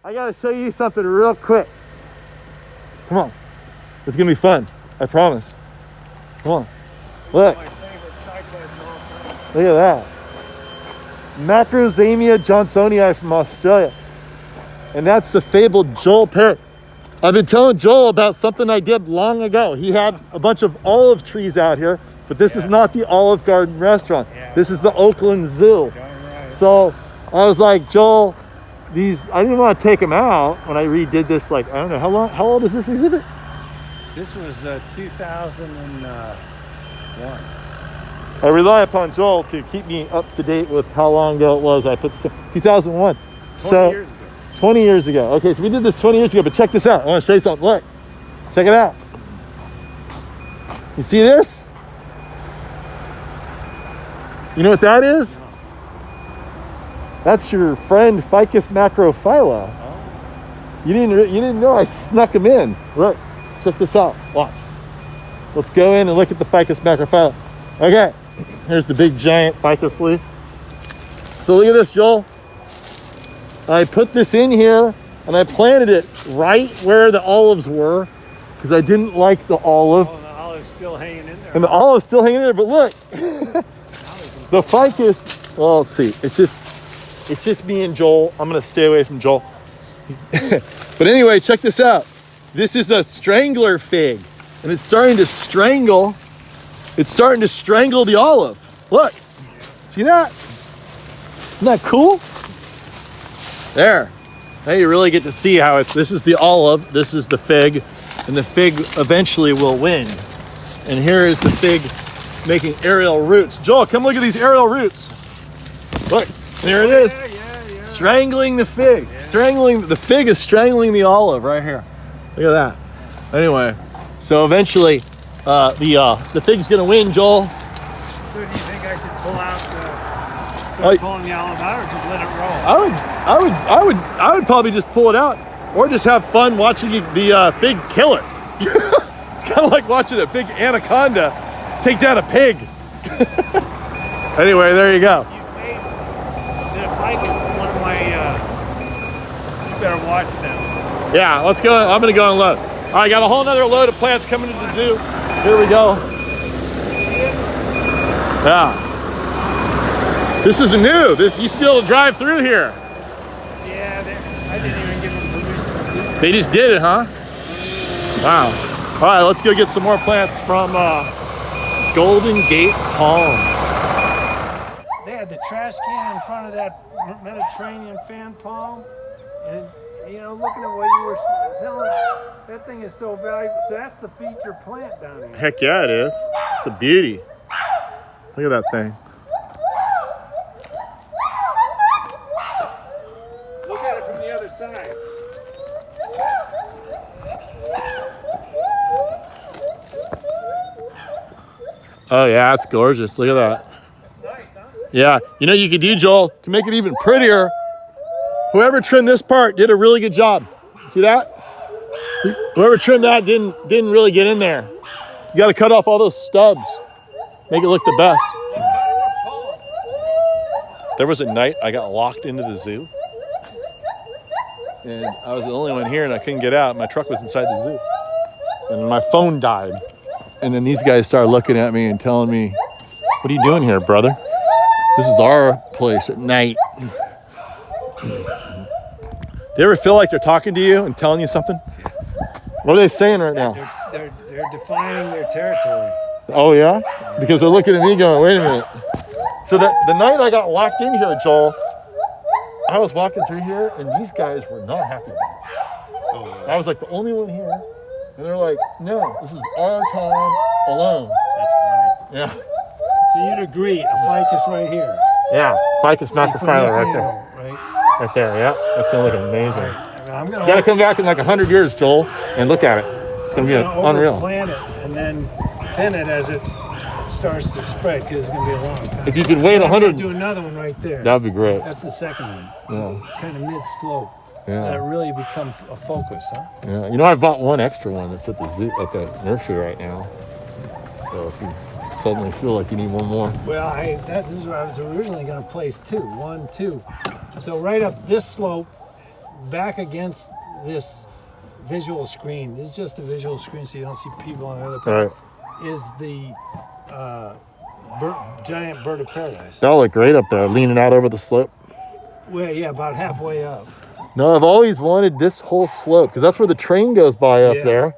I gotta show you something real quick. Come on. It's gonna be fun. I promise. Come on. Look. Look at that. Macrozamia johnsonii from Australia. And that's the fabled Joel Parrott. I've been telling Joel about something I did long ago. He had a bunch of olive trees out here, but this is not the Olive Garden restaurant. This is the Oakland Zoo. So I was like, Joel, these, I didn't want to take them out when I redid this, like, I don't know, how old is this exhibit? This was 2001. I rely upon Joel to keep me up to date with how long ago it was I put this in. 2001. 20 years ago. 20 years ago. Okay, so we did this 20 years ago, but check this out. I want to show you something. Look. Check it out. You see this? You know what that is? That's your friend Ficus macrophylla. Oh. You didn't know I snuck him in. Look. Check this out. Watch. Let's go in and look at the Ficus macrophylla. Okay. Here's the big giant ficus leaf. So look at this, Joel. I put this in here and I planted it right where the olives were because I didn't like the olive. Oh, and the olive's still hanging in there. And the olive's still hanging in there, but look. The ficus, well, let's see. It's just me and Joel. I'm gonna stay away from Joel. But anyway, check this out. This is a strangler fig and it's starting to strangle. It's starting to strangle the olive. Look, see that? Isn't that cool? There. Now you really get to see how this is the olive, this is the fig, and the fig eventually will win. And here is the fig making aerial roots. Joel, come look at these aerial roots. Look, there it is. Yeah. Strangling the fig. The fig is strangling the olive right here. Look at that. Anyway, so eventually the fig's gonna win, Joel. So do you think I should pull out start pulling the olive out, or just let it roll? I would probably just pull it out, or just have fun watching the fig kill it. It's kind of like watching a big anaconda take down a pig. Anyway, there you go. You've made the ficus one of my. You better watch them. Yeah, let's go. I'm gonna go and load. All right, got a whole nother load of plants coming to the zoo. Here we go. Yeah. This is new. This you used to be able to drive through here. Yeah, I didn't even give them permission. They just did it, huh? Wow. All right, let's go get some more plants from Golden Gate Palm. They had the trash can in front of that Mediterranean fan palm, and looking at what you were selling, that thing is so valuable. So that's the feature plant down here. Heck yeah, it is. It's a beauty. Look at that thing. Look at it from the other side. Oh yeah, it's gorgeous. Look at that. That's nice, huh? Yeah, you know what you could do, Joel, to make it even prettier. Whoever trimmed this part did a really good job. See that? Whoever trimmed that didn't really get in there. You got to cut off all those stubs. Make it look the best. There was a night I got locked into the zoo. And I was the only one here and I couldn't get out. My truck was inside the zoo. And my phone died. And then these guys started looking at me and telling me, "What are you doing here, brother? This is our place at night." Do you ever feel like they're talking to you and telling you something? What are they saying right now? They're defining their territory. Oh yeah? Because they're looking at me going, "Wait a minute." So the night I got locked in here, Joel, I was walking through here and these guys were not happy about it. Oh, I was like the only one here. And they're like, "No, this is our time alone." that's funny. Yeah. So you'd agree, a ficus right here. Yeah. Ficus See, from macrophylla this right there. angle, right? Right there, yeah. That's gonna look amazing. I'm You gonna gotta come back in like 100 years, Joel, and look at it. It's gonna be unreal. Plant it and then thin it as it starts to spread, because it's gonna be a long time. If you could wait 100, Do another one right there. that'd be great. That's the second one. Yeah. Kind of mid-slope. Yeah. That really becomes a focus, huh? Yeah. You know, I bought one extra one that's at the zoo, at the nursery right now. So if you suddenly feel like you need one more. Well, this is where I was originally going to place two. 1, 2. So right up this slope, back against this visual screen. This is just a visual screen, so you don't see people on the other part. Right. Is the giant bird of paradise. That'll look great up there, leaning out over the slope. Well, yeah, about halfway up. No, I've always wanted this whole slope because that's where the train goes by up there.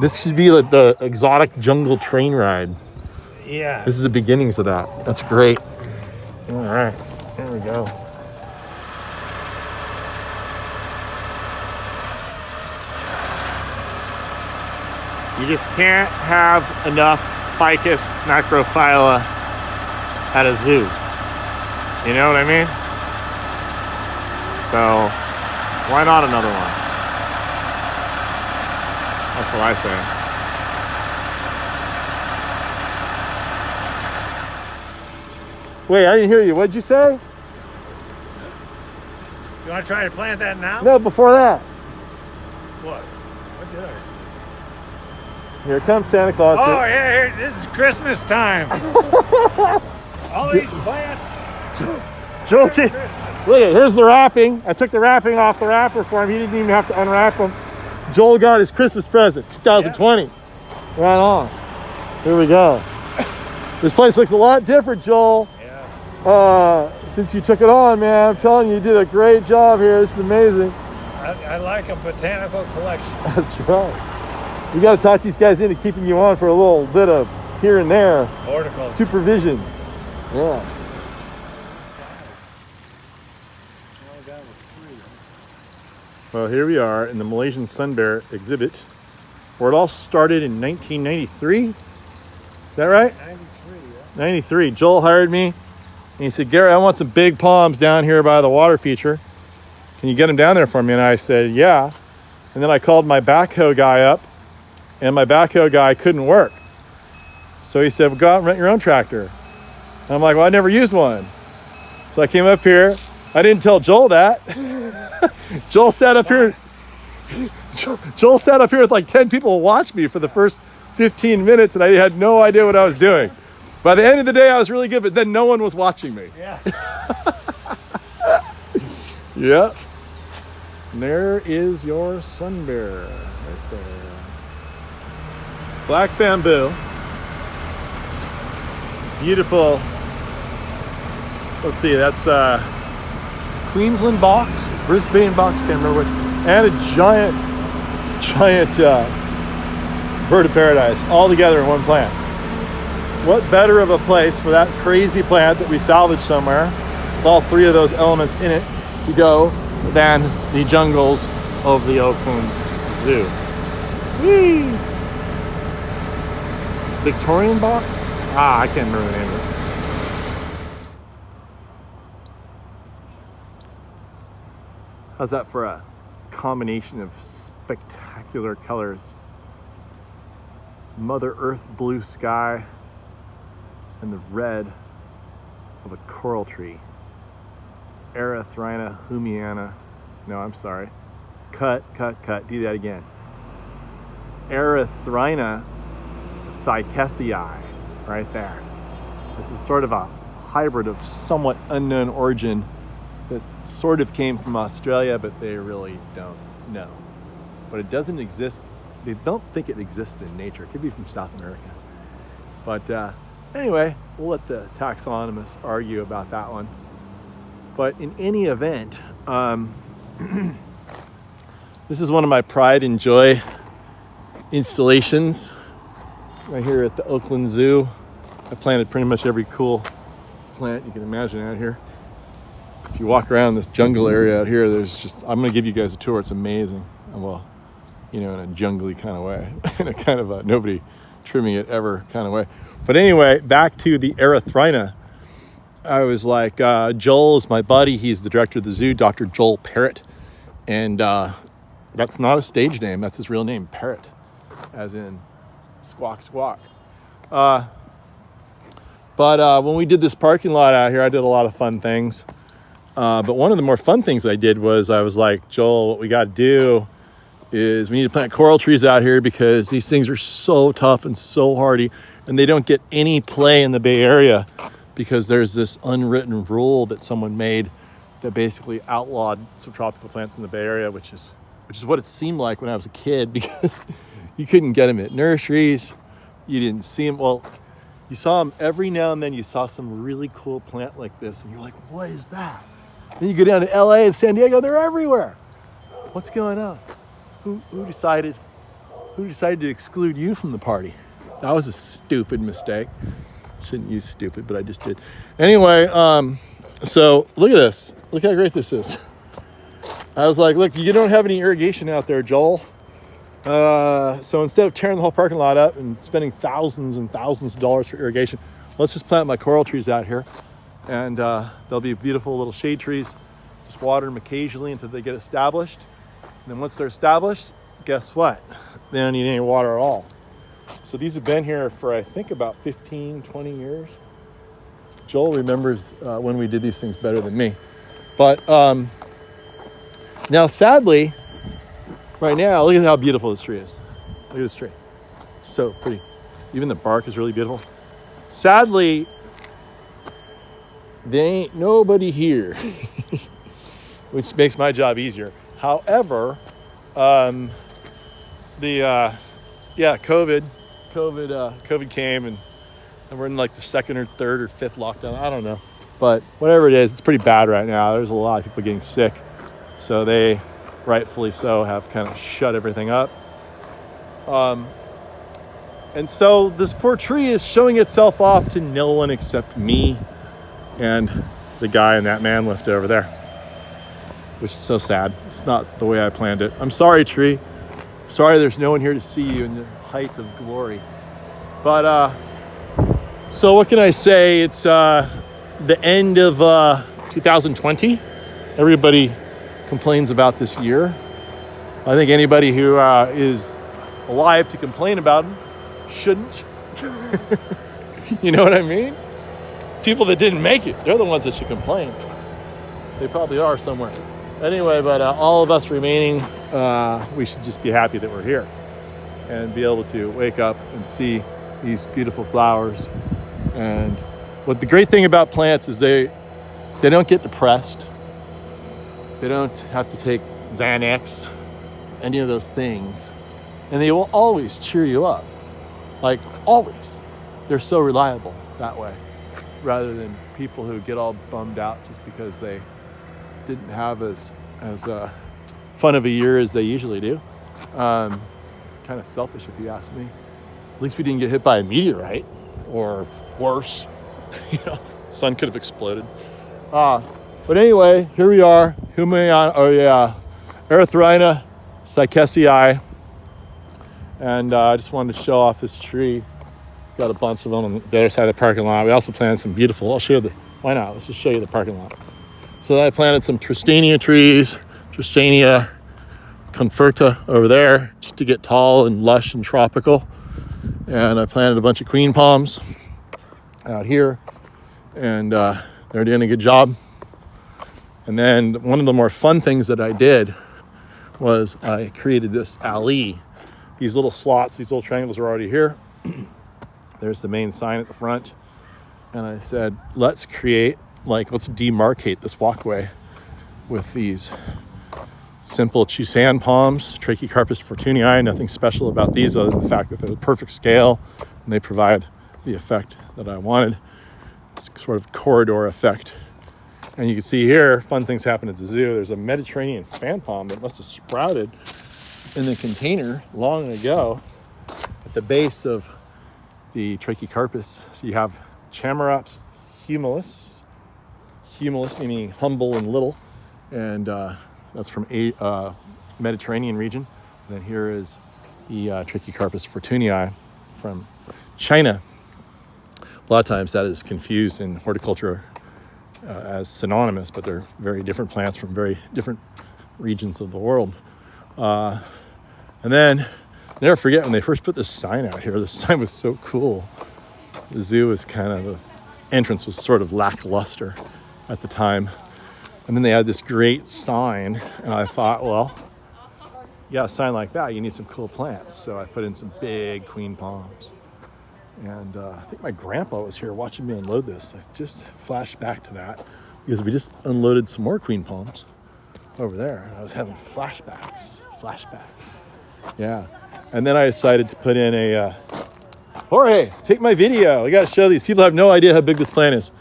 This should be like the exotic jungle train ride. Yeah. This is the beginnings of that. That's great. All right, there we go. You just can't have enough Ficus macrophylla at a zoo. You know what I mean? So, why not another one? That's what I say. Wait, I didn't hear you. What'd you say? You want to try to plant that now? No, before that. What? What did I say? Here comes Santa Claus. Oh, yeah, here, this is Christmas time. All these plants. Joel, look at, here's the wrapping. I took the wrapping off the wrapper for him. He didn't even have to unwrap them. Joel got his Christmas present, 2020. Yep. Right on. Here we go. This place looks a lot different, Joel. Yeah. Since you took it on, man, I'm telling you, you did a great job here. This is amazing. I like a botanical collection. That's right. We got to talk these guys into keeping you on for a little bit of here and there. Horticulture. Supervision. Yeah. Well, here we are in the Malaysian sun bear exhibit, where it all started in 1993. Is that right? 93, yeah. 93. Joel hired me, and he said, Gary, I want some big palms down here by the water feature. Can you get them down there for me? And I said, yeah. And then I called my backhoe guy up, and my backhoe guy couldn't work. So he said, well, go out and rent your own tractor. And I'm like, well, I never used one. So I came up here. I didn't tell Joel that. Joel sat up here. Joel sat up here with like 10 people to watch me for the first 15 minutes, and I had no idea what I was doing. By the end of the day, I was really good, but then no one was watching me. Yeah. Yep. And there is your sun bear right there. Black bamboo. Beautiful. Let's see, that's Queensland box, Brisbane box, can't remember which, and a giant bird of paradise all together in one plant. What better of a place for that crazy plant that we salvaged somewhere with all three of those elements in it to go than the jungles of the Oakland Zoo. Whee! Victorian box? I can't remember the name of it. How's that for a combination of spectacular colors? Mother Earth blue sky and the red of a coral tree. Erythrina humiana. No, I'm sorry. Cut. Do that again. Erythrina cycasii, right there. This is sort of a hybrid of somewhat unknown origin that sort of came from Australia, but they really don't know. But it doesn't exist. They don't think it exists in nature. It could be from South America. But anyway, we'll let the taxonomists argue about that one. But in any event, this is one of my pride and joy installations right here at the Oakland Zoo. I planted pretty much every cool plant you can imagine out here. If you walk around this jungle area out here, there's just, I'm going to give you guys a tour. It's amazing. Well, you know, in a jungly kind of way, in a kind of a nobody trimming it ever kind of way. But anyway, back to the Erythrina. I was like, Joel is my buddy. He's the director of the zoo, Dr. Joel Parrott. And that's not a stage name. That's his real name, Parrott, as in squawk, squawk. But when we did this parking lot out here, I did a lot of fun things. But one of the more fun things I did was I was like, Joel, what we got to do is we need to plant coral trees out here because these things are so tough and so hardy, and they don't get any play in the Bay Area because there's this unwritten rule that someone made that basically outlawed subtropical plants in the Bay Area, which is what it seemed like when I was a kid, because you couldn't get them at nurseries. You didn't see them. Well, you saw them every now and then. You saw some really cool plant like this, and you're like, what is that? Then you go down to LA and San Diego, they're everywhere. What's going on? Who decided to exclude you from the party? That was a stupid mistake. Shouldn't use stupid, but I just did. Anyway, so look at this. Look how great this is. I was like, look, you don't have any irrigation out there, Joel. So instead of tearing the whole parking lot up and spending thousands and thousands of dollars for irrigation, let's just plant my coral trees out here. And they'll be beautiful little shade trees. Just water them occasionally until they get established. And then once they're established, guess what? They don't need any water at all. So these have been here for, I think, about 15, 20 years. Joel remembers when we did these things better than me. But now, sadly, right now, look at how beautiful this tree is. Look at this tree. So pretty. Even the bark is really beautiful. Sadly, there ain't nobody here, which makes my job easier. However, COVID came, and we're in like the second or third or fifth lockdown. I don't know. But whatever it is, it's pretty bad right now. There's a lot of people getting sick. So they, rightfully so, have kind of shut everything up. And so this poor tree is showing itself off to no one except me and the guy in that man lift over there, which is so sad. It's not the way I planned it. I'm sorry, tree. Sorry there's no one here to see you in the height of glory. But so what can I say? It's the end of 2020. Everybody complains about this year. I think anybody who is alive to complain about them shouldn't. You know what I mean? People that didn't make it, they're the ones that should complain. They probably are somewhere. Anyway, but all of us remaining, we should just be happy that we're here and be able to wake up and see these beautiful flowers. And what the great thing about plants is they don't get depressed. They don't have to take Xanax, any of those things. And they will always cheer you up. Like, always. They're so reliable that way, rather than people who get all bummed out just because they didn't have as fun of a year as they usually do. Kind of selfish, if you ask me. At least we didn't get hit by a meteorite, or worse. You know, sun could have exploded. But anyway, here we are. Erythrina psychesii. And I just wanted to show off this tree. Got a bunch of them on the other side of the parking lot. We also planted some beautiful, I'll show you why not? Let's just show you the parking lot. So I planted some Tristania trees, Tristania conferta over there, just to get tall and lush and tropical. And I planted a bunch of queen palms out here, and they're doing a good job. And then one of the more fun things that I did was I created this alley. These little slots, these little triangles are already here. There's the main sign at the front. And I said, let's demarcate this walkway with these simple Chusan palms, Trachycarpus fortunii. Nothing special about these other than the fact that they're the perfect scale and they provide the effect that I wanted. It's sort of corridor effect. And you can see here, fun things happen at the zoo. There's a Mediterranean fan palm that must have sprouted in the container long ago at the base of the Trachycarpus. So you have Chamaerops humilis meaning humble and little, and that's from a Mediterranean region. And then here is the Trachycarpus fortunii from China. A lot of times that is confused in horticulture as synonymous, but they're very different plants from very different regions of the world. And then, never forget when they first put this sign out here. The sign was so cool. The zoo was the entrance was sort of lackluster at the time. And then they had this great sign, and I thought, well, yeah, a sign like that, you need some cool plants. So I put in some big queen palms. And I think my grandpa was here watching me unload this. I just flashed back to that. because we just unloaded some more queen palms over there. I was having flashbacks. Yeah. And then I decided to put in a, Jorge, take my video. I got to show these. People have no idea how big this plant is.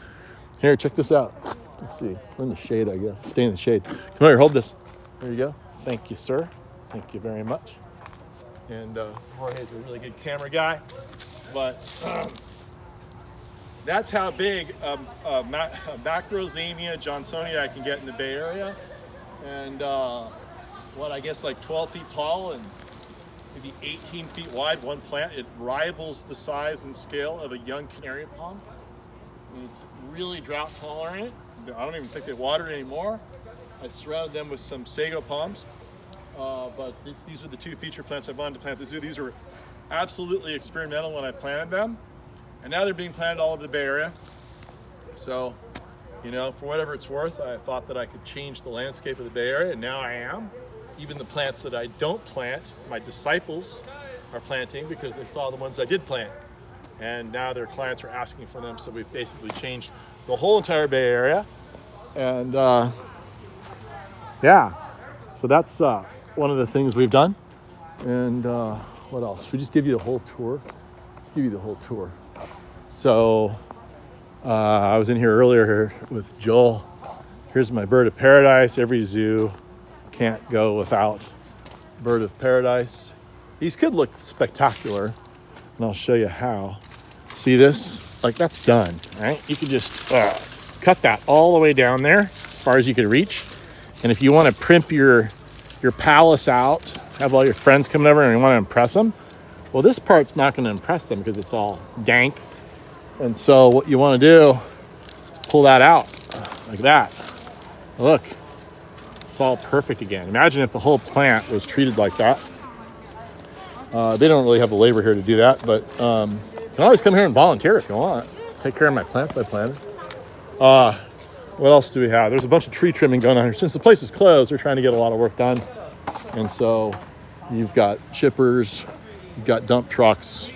Here, check this out. Let's see. We're in the shade, I guess. Stay in the shade. Come here, hold this. There you go. Thank you, sir. Thank you very much. And Jorge's a really good camera guy. But that's how big a Macrozemia Johnsonia I can get in the Bay Area. And I guess like 12 feet tall and maybe 18 feet wide, one plant. It rivals the size and scale of a young canary palm. And it's really drought tolerant. I don't even think they water it anymore. I surrounded them with some sago palms. But these are the two feature plants I wanted to plant at the zoo. These were absolutely experimental when I planted them. And now they're being planted all over the Bay Area. So, for whatever it's worth, I thought that I could change the landscape of the Bay Area, and now I am. Even the plants that I don't plant, my disciples are planting because they saw the ones I did plant. And now their clients are asking for them, so we've basically changed the whole entire Bay Area. And yeah, so that's one of the things we've done. And what else? Should we just give you the whole tour? Let's give you the whole tour. So I was in here earlier with Joel. Here's my bird of paradise. Every zoo can't go without bird of paradise. These could look spectacular, and I'll show you how. See this? Like, that's done, right? You could just cut that all the way down there as far as you could reach. And if you want to primp your palace out, have all your friends coming over and you want to impress them, well, this part's not going to impress them because it's all dank. And so what you want to do is pull that out like that. Look, it's all perfect again. Imagine if the whole plant was treated like that. They don't really have the labor here to do that, but you can always come here and volunteer if you want. Take care of my plants I planted. What else do we have? There's a bunch of tree trimming going on here. Since the place is closed, they're trying to get a lot of work done. And so you've got chippers, you've got dump trucks.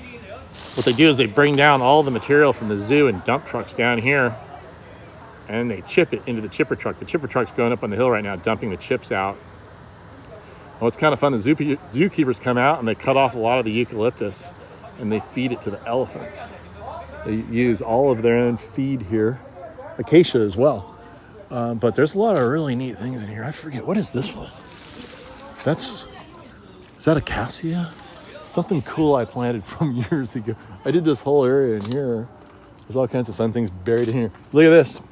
What they do is they bring down all the material from the zoo and dump trucks down here, and they chip it into the chipper truck. The chipper truck's going up on the hill right now, dumping the chips out. Well, it's kind of fun. The zookeepers come out and they cut off a lot of the eucalyptus and they feed it to the elephants. They use all of their own feed here, acacia as well. But there's a lot of really neat things in here. I forget, what is this one? Is that acacia? Something cool I planted from years ago. I did this whole area in here. There's all kinds of fun things buried in here. Look at this.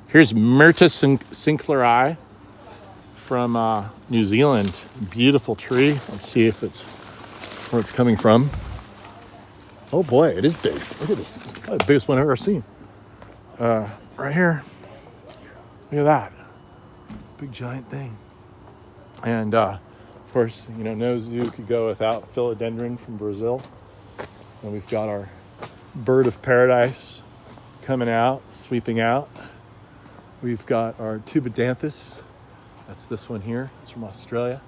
Here's Myrtus sinclairi from New Zealand. Beautiful tree. Let's see if it's where it's coming from. Oh boy, it is big. Look at this. It's probably the biggest one I've ever seen. Right here. Look at that. Big giant thing. And of course, no zoo could go without philodendron from Brazil. And we've got our bird of paradise coming out, sweeping out. We've got our tubidanthus. That's this one here. It's from Australia.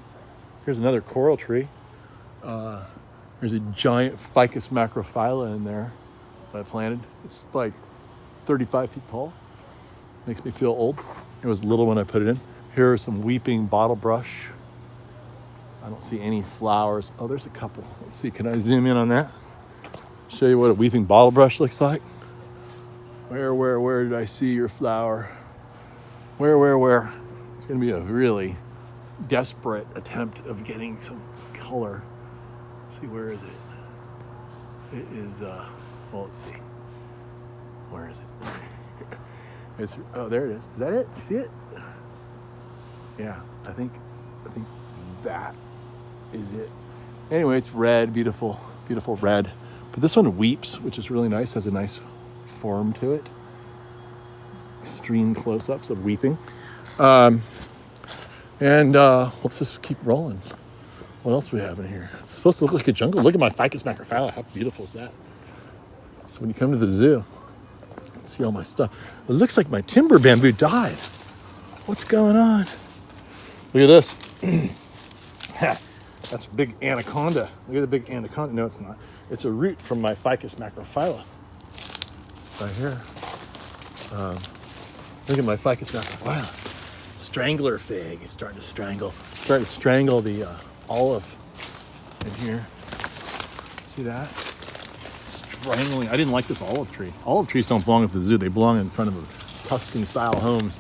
Here's another coral tree. There's a giant Ficus macrophylla in there that I planted. It's like 35 feet tall. Makes me feel old. It was little when I put it in. Here are some weeping bottlebrush. I don't see any flowers. Oh, there's a couple. Let's see, can I zoom in on that? Show you what a weeping bottlebrush looks like. Where did I see your flower? Where? It's gonna be a really desperate attempt of getting some color. Let's see, where is it? It is, well, let's see. Where is it? Oh, there it is. Is that it? You see it? Yeah, I think that is it. Anyway, it's red, beautiful red. But this one weeps, which is really nice, has a nice form to it. Extreme close-ups of weeping. Let's just keep rolling. What else do we have in here? It's supposed to look like a jungle. Look at my Ficus macrophylla. How beautiful is that? So when you come to the zoo, let's see all my stuff. It looks like my timber bamboo died. What's going on? Look at this. That's a big anaconda. Look at the big anaconda. No, it's not. It's a root from my Ficus macrophylla. Right here. Look at my ficus now. Wow. Strangler fig is starting to strangle the olive in here. See that? Strangling. I didn't like this olive tree. Olive trees don't belong at the zoo. They belong in front of Tuscan-style homes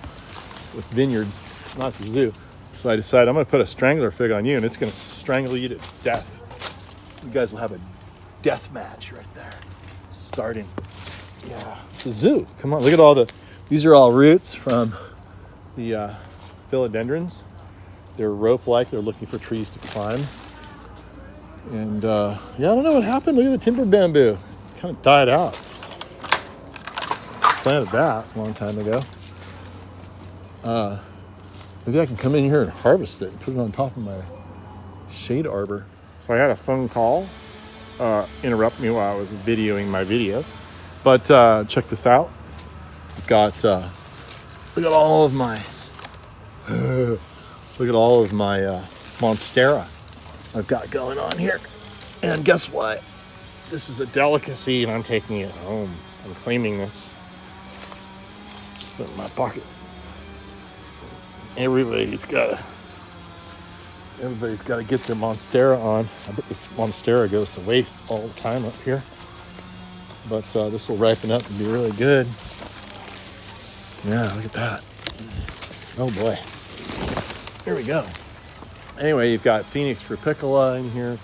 with vineyards, not at the zoo. So I decided I'm going to put a strangler fig on you, and it's going to strangle you to death. You guys will have a death match right there. Starting. Yeah. It's a zoo. Come on. Look at these are all roots from the philodendrons. They're rope-like. They're looking for trees to climb. And yeah, I don't know what happened. Look at the timber bamboo. It kind of died out. Planted that a long time ago. Maybe I can come in here and harvest it and put it on top of my shade arbor. So I had a phone call interrupt me while I was videoing my video. But check this out. I've got look at all of my monstera I've got going on here. And guess what? This is a delicacy and I'm taking it home. I'm claiming this. Put it in my pocket. Everybody's got to get their monstera on. I bet this monstera goes to waste all the time up here. But this will ripen up and be really good. Yeah, look at that. Oh boy. Here we go. Anyway, you've got Phoenix Rupicola in here.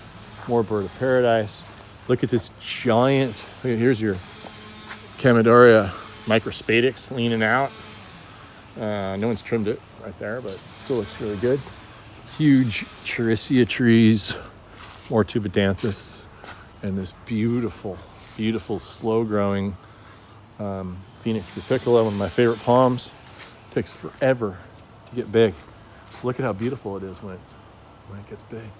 More bird of paradise. Look at this giant. Here's your Chamaedorea microspadix leaning out. No one's trimmed it right there, but it still looks really good. Huge Charisia trees. More tubidanthus. And this beautiful, beautiful, slow-growing Phoenix Rupicola, one of my favorite palms. It takes forever to get big. Look at how beautiful it is when it gets big.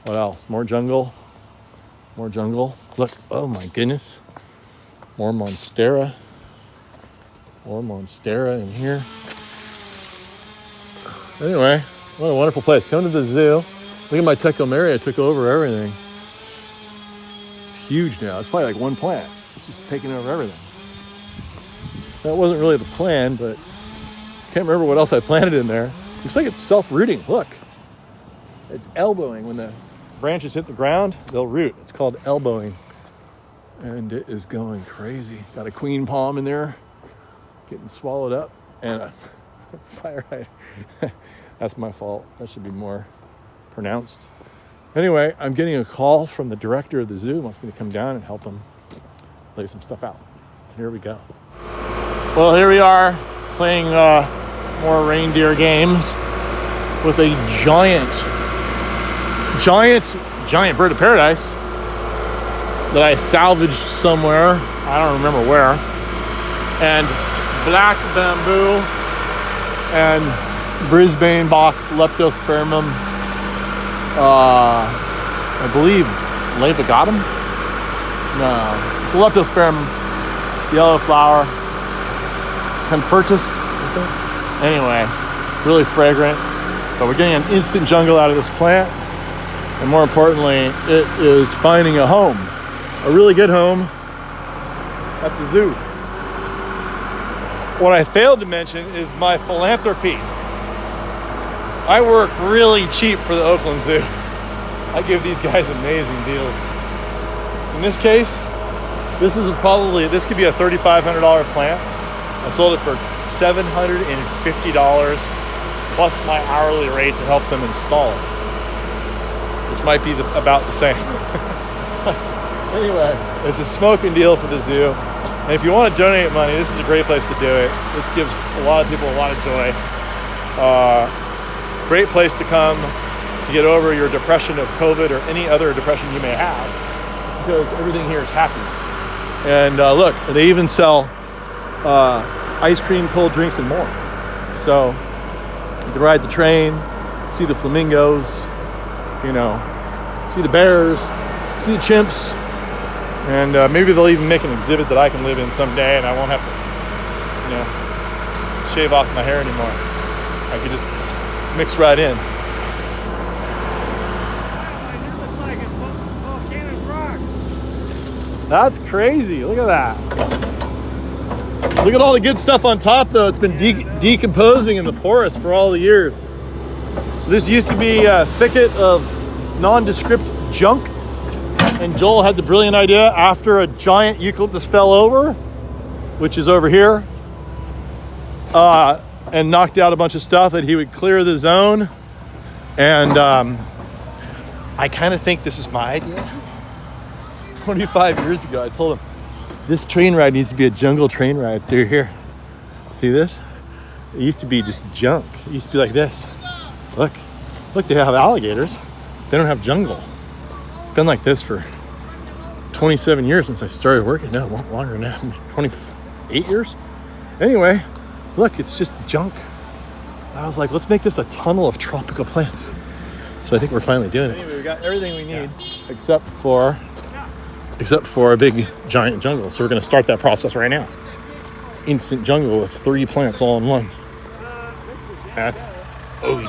What else? More jungle. More jungle. Look, oh my goodness. More monstera. More monstera in here. Anyway, what a wonderful place. Come to the zoo. Look at my Techomeria. I took over everything. It's huge now. It's probably like one plant. It's just taking over everything. That wasn't really the plan, but I can't remember what else I planted in there. Looks like it's self-rooting. Look. It's elbowing. When the branches hit the ground, they'll root. It's called elbowing. And it is going crazy. Got a queen palm in there, getting swallowed up, and a fire hydrant. That's my fault. That should be more pronounced. Anyway, I'm getting a call from the director of the zoo. He wants me to come down and help him lay some stuff out. Here we go. Well, here we are playing more reindeer games with a giant bird of paradise that I salvaged somewhere. I don't remember where. And black bamboo and Brisbane box leptospermum. I believe levigatum. No, it's a leptospermum, yellow flower, confertus. Anyway, really fragrant. But we're getting an instant jungle out of this plant. And more importantly, it is finding a home, a really good home at the zoo. What I failed to mention is my philanthropy. I work really cheap for the Oakland Zoo. I give these guys amazing deals. In this case, this could be a $3,500 plant. I sold it for $750 plus my hourly rate to help them install it, which might be about the same. Anyway, it's a smoking deal for the zoo. And if you want to donate money, this is a great place to do it. This gives a lot of people a lot of joy. Great place to come to get over your depression of COVID or any other depression you may have, because everything here is happy. And look, they even sell ice cream, cold drinks, and more. So you can ride the train, see the flamingos, see the bears, see the chimps, and maybe they'll even make an exhibit that I can live in someday, and I won't have to, shave off my hair anymore. I could just mix right in. That's crazy. Look at that. Look at all the good stuff on top, though. It's been decomposing in the forest for all the years. So this used to be a thicket of nondescript junk. And Joel had the brilliant idea after a giant eucalyptus fell over, which is over here, and knocked out a bunch of stuff, that he would clear the zone. And I kind of think this is my idea. 25 years ago, I told him, this train ride needs to be a jungle train ride through here. See this? It used to be just junk. It used to be like this. Look, they have alligators. They don't have jungle. It's been like this for 27 years since I started working. No, longer than that, 28 years. Anyway, look, it's just junk. I was like, let's make this a tunnel of tropical plants. So I think we're finally doing it. Anyway, we got everything we need except for a big giant jungle. So we're gonna start that process right now. Instant jungle with 3 plants all in one. That's Obi.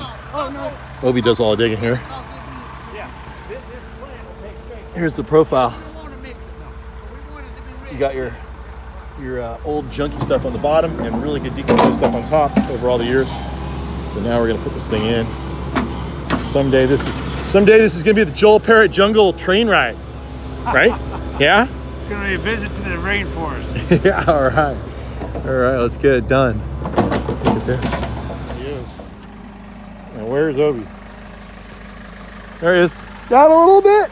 Obi does all the digging here. Here's the profile. You got your old junky stuff on the bottom and really good decomposed stuff on top over all the years. So now we're gonna put this thing in. Someday this is gonna be the Joel Parrott Jungle train ride, right? Yeah. It's gonna be a visit to the rainforest. Yeah. All right. Let's get it done. Look at this. There he is. And where's Obi? There he is. Down a little bit.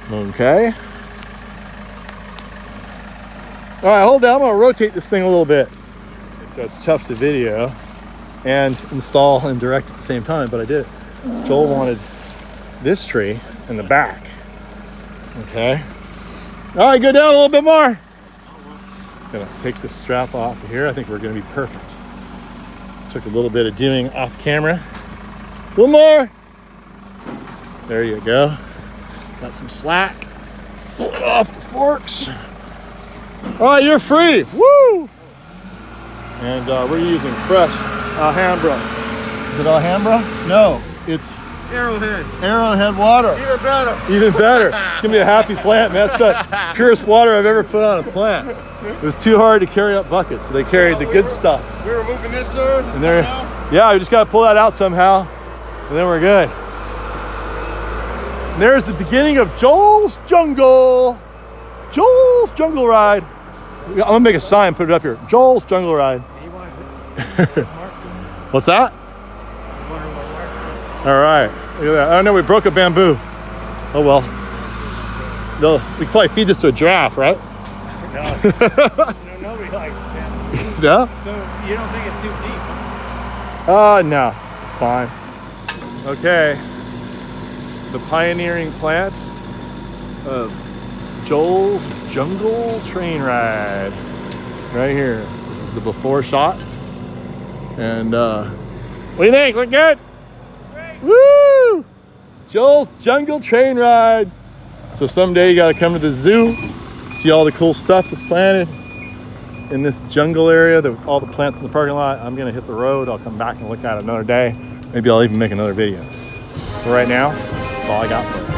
Okay. All right, hold down. I'm gonna rotate this thing a little bit. So it's tough to video and install and direct at the same time, but I did it. Joel wanted this tree in the back. Okay. All right, go down a little bit more. Gonna take this strap off of here. I think we're gonna be perfect. Took a little bit of doing off camera. A little more. There you go. Got some slack. Pull it off the forks. All right, you're free. Woo! And we're using fresh Alhambra. Is it Alhambra? No, it's Arrowhead water. Even better. Even better. It's gonna be a happy plant, man. That's the purest water I've ever put on a plant. It was too hard to carry up buckets, so they carried the good stuff. We're removing this, sir. This and there, yeah, we just gotta pull that out somehow, and then we're good. And there's the beginning of Joel's Jungle. Joel's Jungle Ride. I'm gonna make a sign, put it up here. Joel's Jungle Ride. He wants it. What's that? All right, look at that. Oh no, we broke a bamboo. Oh well. We could probably feed this to a giraffe, right? No, nobody likes bamboo. No? So you don't think it's too deep? No, it's fine. Okay. The pioneering plant of Joel's Jungle Train Ride. Right here. This is the before shot. And what do you think? Look good? Great. Woo! Joel's Jungle Train Ride. So someday you gotta come to the zoo, see all the cool stuff that's planted in this jungle area, all the plants in the parking lot. I'm gonna hit the road. I'll come back and look at it another day. Maybe I'll even make another video. For right now, that's all I got for you.